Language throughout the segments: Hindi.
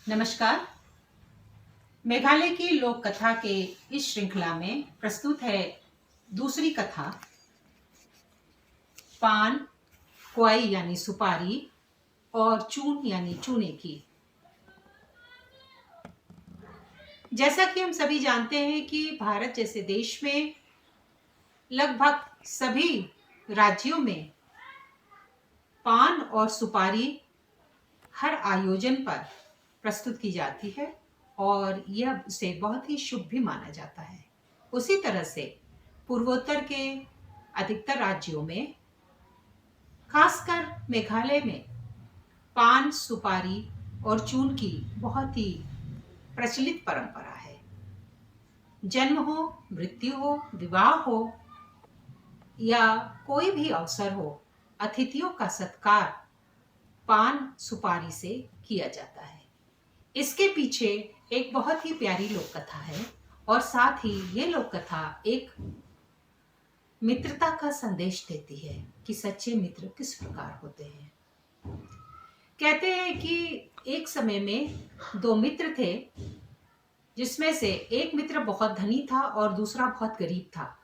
नमस्कार। मेघालय की लोक कथा के इस श्रृंखला में प्रस्तुत है दूसरी कथा, पान, क्वाई यानी सुपारी और चून यानी चूने की। जैसा कि हम सभी जानते हैं कि भारत जैसे देश में लगभग सभी राज्यों में पान और सुपारी हर आयोजन पर प्रस्तुत की जाती है और यह उसे बहुत ही शुभ भी माना जाता है। उसी तरह से पूर्वोत्तर के अधिकतर राज्यों में, खासकर मेघालय में, पान, सुपारी और चून की बहुत ही प्रचलित परंपरा है। जन्म हो, मृत्यु हो, विवाह हो या कोई भी अवसर हो, अतिथियों का सत्कार पान सुपारी से किया जाता है। इसके पीछे एक बहुत ही प्यारी लोक कथा है और साथ ही ये लोक कथा एक मित्रता का संदेश देती है कि सच्चे मित्र किस प्रकार होते हैं। कहते हैं कि एक समय में दो मित्र थे, जिसमें से एक मित्र बहुत धनी था और दूसरा बहुत गरीब था,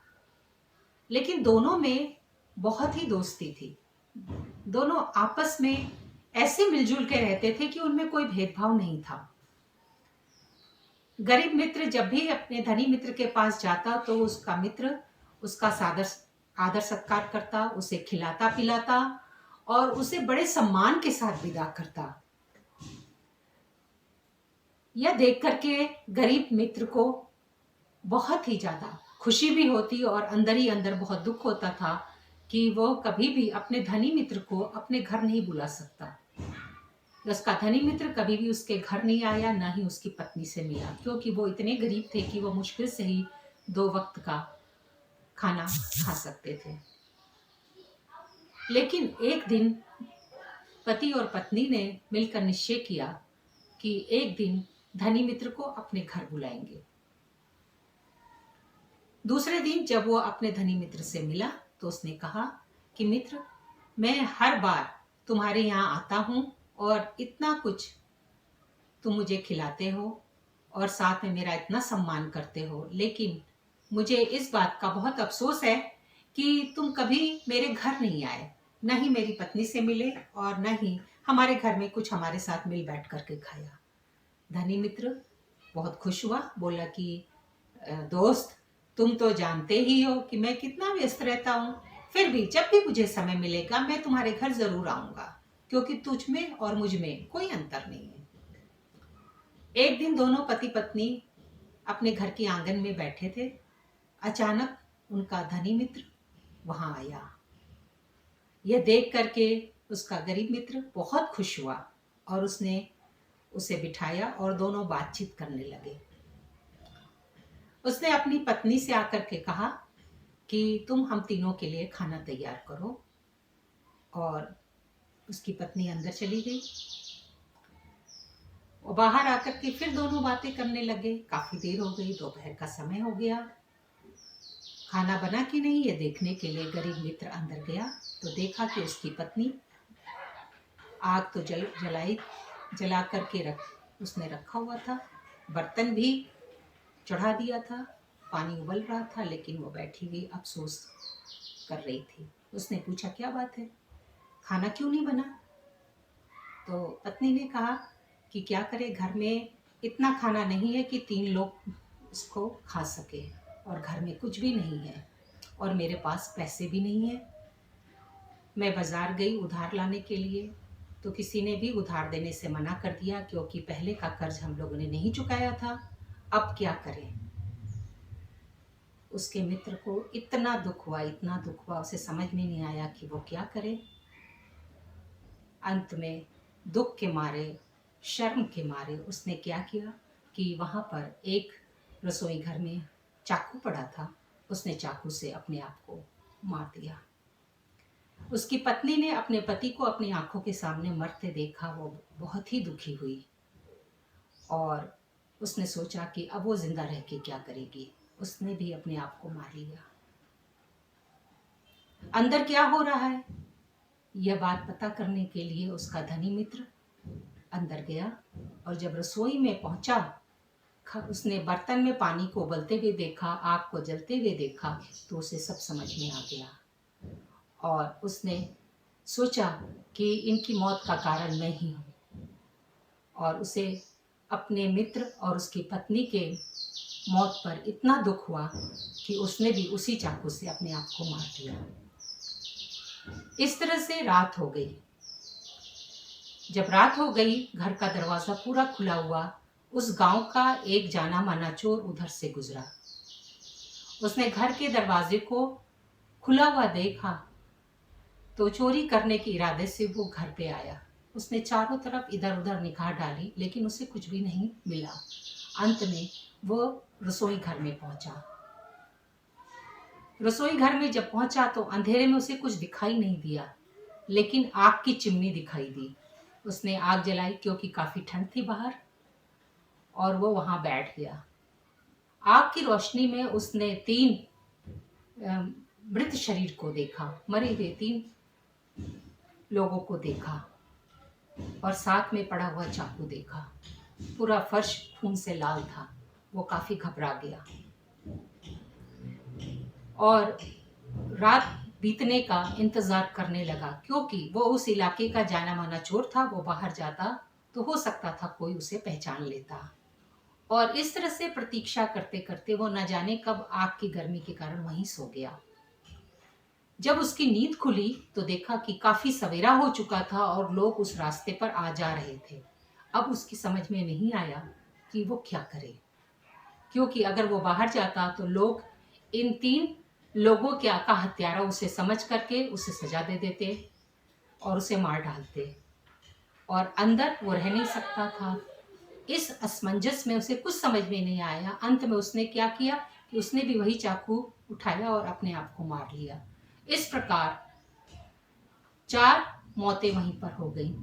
लेकिन दोनों में बहुत ही दोस्ती थी। दोनों आपस में ऐसे मिलजुल के रहते थे कि उनमें कोई भेदभाव नहीं था। गरीब मित्र जब भी अपने धनी मित्र के पास जाता तो उसका मित्र उसका आदर सत्कार करता, उसे खिलाता पिलाता और उसे बड़े सम्मान के साथ विदा करता। यह देख करके गरीब मित्र को बहुत ही ज्यादा खुशी भी होती और अंदर ही अंदर बहुत दुख होता था कि वो कभी भी अपने धनी मित्र को अपने घर नहीं बुला सकता। उसका धनी मित्र कभी भी उसके घर नहीं आया, ना ही उसकी पत्नी से मिला, क्योंकि वो इतने गरीब थे कि वो मुश्किल से ही 2 वक्त का खाना खा सकते थे। लेकिन एक दिन पति और पत्नी ने मिलकर निश्चय किया कि एक दिन धनी मित्र को अपने घर बुलाएंगे। दूसरे दिन जब वो अपने धनी मित्र से मिला तो उसने कहा कि मित्र, मैं हर बार तुम्हारे यहाँ आता हूँ और इतना कुछ तुम मुझे खिलाते हो और साथ में मेरा इतना सम्मान करते हो, लेकिन मुझे इस बात का बहुत अफसोस है कि तुम कभी मेरे घर नहीं आए, न ही मेरी पत्नी से मिले और न ही हमारे घर में कुछ हमारे साथ मिल बैठ करके खाया। धनी मित्र बहुत खुश हुआ, बोला कि दोस्त, तुम तो जानते ही हो कि मैं कितना व्यस्त रहता हूँ, फिर भी जब भी मुझे समय मिलेगा मैं तुम्हारे घर जरूर आऊंगा, क्योंकि तुझ में और मुझ में कोई अंतर नहीं है। एक दिन दोनों पति पत्नी अपने घर के आंगन में बैठे थे। अचानक उनका धनी मित्र वहां आया। यह देख करके उसका गरीब मित्र बहुत खुश हुआ और उसने उसे बिठाया और दोनों बातचीत करने लगे। उसने अपनी पत्नी से आकर के कहा कि तुम हम तीनों के लिए खाना तैयार करो, और उसकी पत्नी अंदर चली गई। वो बाहर आकर के फिर दोनों बातें करने लगे। काफी देर हो गई, दोपहर का समय हो गया। खाना बना कि नहीं ये देखने के लिए गरीब मित्र अंदर गया तो देखा कि उसकी पत्नी आग तो जला करके उसने रखा हुआ था, बर्तन भी चढ़ा दिया था, पानी उबल रहा था, लेकिन वो बैठी हुई अफसोस कर रही थी। उसने पूछा, क्या बात है, खाना क्यों नहीं बना? तो पत्नी ने कहा कि क्या करे, घर में इतना खाना नहीं है कि 3 लोग उसको खा सके, और घर में कुछ भी नहीं है और मेरे पास पैसे भी नहीं है। मैं बाजार गई उधार लाने के लिए, तो किसी ने भी उधार देने से मना कर दिया, क्योंकि पहले का कर्ज हम लोगों ने नहीं चुकाया था। अब क्या करें? उसके मित्र को इतना दुख हुआ, इतना दुख हुआ, उसे समझ में नहीं आया कि वो क्या करे। अंत में दुख के मारे, शर्म के मारे उसने क्या किया कि वहां पर एक रसोई घर में चाकू पड़ा था, उसने चाकू से अपने आप को मार दिया। उसकी पत्नी ने अपने पति को अपनी आंखों के सामने मरते देखा। वो बहुत ही दुखी हुई और उसने सोचा कि अब वो जिंदा रह के क्या करेगी। उसने भी अपने आप को मार लिया। अंदर क्या हो रहा है यह बात पता करने के लिए उसका धनी मित्र अंदर गया और जब रसोई में पहुंचा, उसने बर्तन में पानी को उबलते हुए देखा, आग को जलते हुए देखा, तो उसे सब समझ में आ गया और उसने सोचा कि इनकी मौत का कारण मैं ही हूँ। और उसे अपने मित्र और उसकी पत्नी के मौत पर इतना दुख हुआ कि उसने भी उसी चाकू से अपने आप को मार दिया। इस तरह से रात हो गई। जब रात हो गई, घर का दरवाजा पूरा खुला हुआ, उस गांव का एक जाना माना चोर उधर से गुजरा। उसने घर के दरवाजे को खुला हुआ देखा तो चोरी करने के इरादे से वो घर पे आया। उसने चारों तरफ इधर उधर निगाह डाली, लेकिन उसे कुछ भी नहीं मिला। अंत में वो रसोई घर में पहुंचा। रसोई घर में जब पहुंचा तो अंधेरे में उसे कुछ दिखाई नहीं दिया, लेकिन आग की चिमनी दिखाई दी। उसने आग जलाई क्योंकि काफी ठंड थी बाहर, और वो वहां बैठ गया। आग की रोशनी में उसने 3 मृत शरीर को देखा, मरे हुए 3 लोगों को देखा, और साथ में पड़ा हुआ चाकू देखा। पूरा फर्श खून से लाल था। वो काफी घबरा गया और रात बीतने का इंतजार करने लगा, क्योंकि वो उस इलाके का जाना माना चोर था। वो बाहर जाता तो हो सकता था कोई उसे पहचान लेता। और इस तरह से प्रतीक्षा करते करते वो न जाने कब आग की गर्मी के कारण वहीं सो गया। जब उसकी नींद खुली तो देखा कि काफी सवेरा हो चुका था और लोग उस रास्ते पर आ जा रहे थे। अब उसकी समझ में नहीं आया कि वो क्या करे, क्योंकि अगर वो बाहर जाता तो लोग इन 3 लोगों क्या का हत्यारा उसे समझ करके उसे सजा दे देते और उसे मार डालते, और अंदर वो रह नहीं सकता था। इस असमंजस में उसे कुछ समझ में नहीं आया। अंत में उसने क्या किया कि उसने भी वही चाकू उठाया और अपने आप को मार लिया। इस प्रकार 4 मौतें वहीं पर हो गई।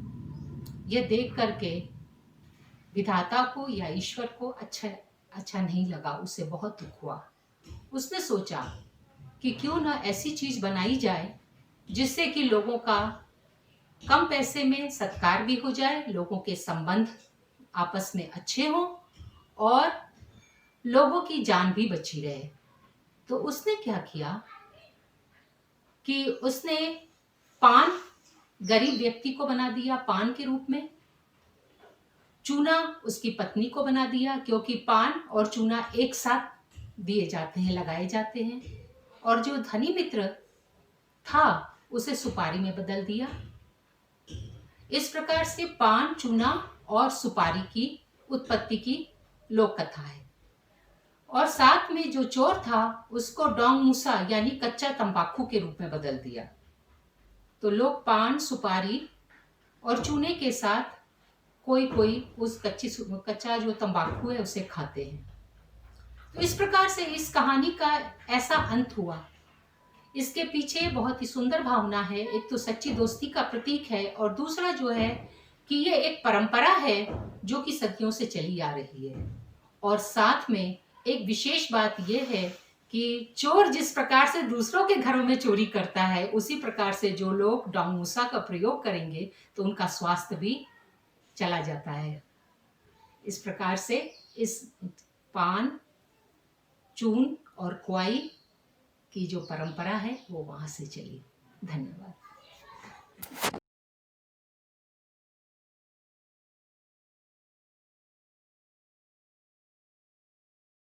यह देख करके विधाता को या ईश्वर को अच्छा नहीं लगा, उसे बहुत दुख हुआ। उसने सोचा कि क्यों ना ऐसी चीज बनाई जाए जिससे कि लोगों का कम पैसे में सत्कार भी हो जाए, लोगों के संबंध आपस में अच्छे हों और लोगों की जान भी बची रहे। तो उसने क्या किया कि उसने पान गरीब व्यक्ति को बना दिया पान के रूप में, चूना उसकी पत्नी को बना दिया, क्योंकि पान और चूना एक साथ दिए जाते हैं, लगाए जाते हैं, और जो धनी मित्र था उसे सुपारी में बदल दिया। इस प्रकार से पान, चूना और सुपारी की उत्पत्ति की लोक कथा है। और साथ में जो चोर था उसको डोंग मूसा यानी कच्चा तंबाकू के रूप में बदल दिया। तो लोग पान, सुपारी और चूने के साथ कोई कोई उस कच्चा जो तंबाकू है उसे खाते हैं। तो इस प्रकार से इस कहानी का ऐसा अंत हुआ। इसके पीछे बहुत ही सुंदर भावना है। एक तो सच्ची दोस्ती का प्रतीक है, और दूसरा जो है कि ये एक परंपरा है जो कि सदियों से चली आ रही है। और साथ में एक विशेष बात यह है कि चोर जिस प्रकार से दूसरों के घरों में चोरी करता है, उसी प्रकार से जो लोग डोंग मूसा का प्रयोग करेंगे तो उनका स्वास्थ्य भी चला जाता है। इस प्रकार से इस पान, चून और क्वाई की जो परंपरा है वो वहां से चली। धन्यवाद।